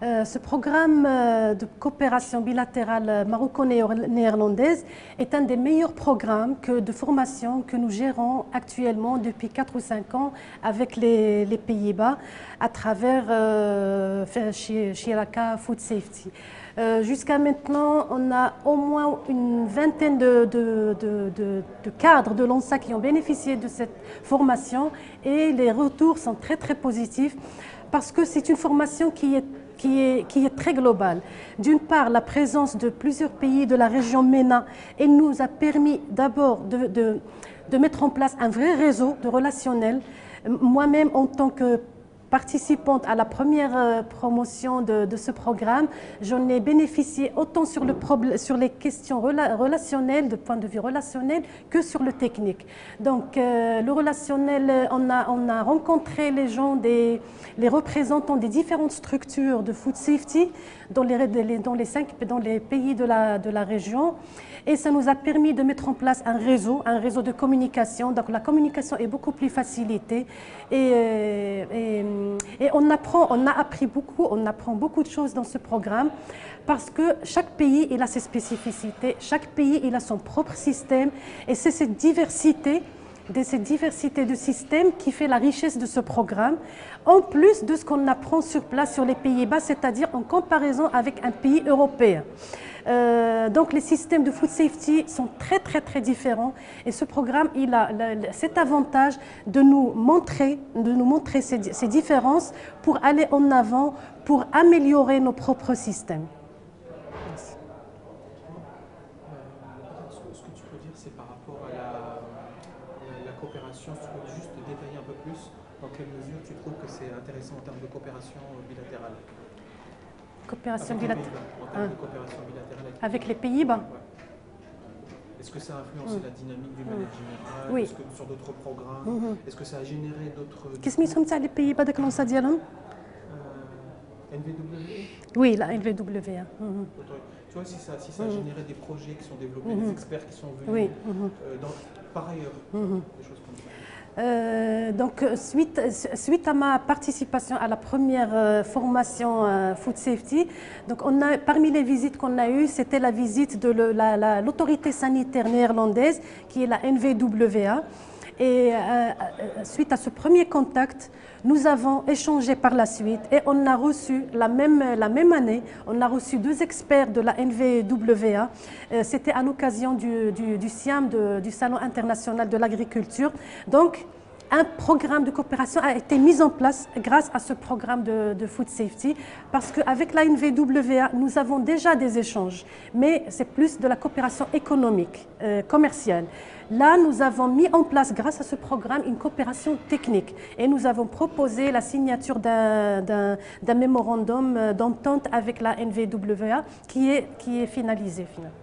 Ce programme de coopération bilatérale maroco-néerlandaise est un des meilleurs programmes de formation que nous gérons actuellement depuis 4 ou 5 ans avec les Pays-Bas à travers Shiraka Food Safety. Jusqu'à maintenant, on a au moins une vingtaine de cadres de l'ONSA qui ont bénéficié de cette formation et les retours sont très très positifs parce que c'est une formation qui est très globale. D'une part, la présence de plusieurs pays de la région MENA, elle nous a permis d'abord de mettre en place un vrai réseau de relationnel. Moi-même, en tant que participante à la première promotion de ce programme, j'en ai bénéficié autant sur les questions relationnelles, de point de vue relationnel, que sur le technique. Donc le relationnel, on a rencontré les gens, les représentants des différentes structures de food safety dans les pays de la région. Et ça nous a permis de mettre en place un réseau de communication. Donc la communication est beaucoup plus facilitée et on a appris beaucoup, on apprend beaucoup de choses dans ce programme parce que chaque pays il a ses spécificités, chaque pays il a son propre système et c'est cette diversité de systèmes qui fait la richesse de ce programme, en plus de ce qu'on apprend sur place sur les Pays-Bas, c'est-à-dire en comparaison avec un pays européen. Donc les systèmes de food safety sont très très très différents et ce programme il a cet avantage de nous montrer ces différences pour aller en avant, pour améliorer nos propres systèmes. Merci. Ce que tu peux dire, c'est par rapport à la coopération, si tu peux juste détailler un peu plus dans quelle mesure tu trouves que c'est intéressant en termes de coopération bilatérale. Coopération bilatérale. En termes de coopération bilatérale avec les Pays-Bas. Ouais. Est-ce que ça a influencé la dynamique du management général? Oui. Est-ce que sur d'autres programmes? Est-ce que ça a généré d'autres... Qu'est-ce que sont les Pays-Bas de l'ONSA ديالهم? NVWA? Oui, la NVWA. Tu vois, si ça a généré des projets qui sont développés, des experts qui sont venus, par ailleurs, des choses comme ça. Donc, suite à ma participation à la première formation Food Safety, donc parmi les visites qu'on a eues, c'était la visite de l'autorité sanitaire néerlandaise, qui est la NVWA. Et suite à ce premier contact, nous avons échangé par la suite et on a reçu la même année, on a reçu 2 experts de la NVWA. C'était à l'occasion du SIAM, du Salon international de l'agriculture. Donc, un programme de coopération a été mis en place grâce à ce programme de food safety parce qu'avec la NVWA, nous avons déjà des échanges, mais c'est plus de la coopération économique, commerciale. Là, nous avons mis en place, grâce à ce programme, une coopération technique et nous avons proposé la signature d'un mémorandum d'entente avec la NVWA qui est finalisé finalement.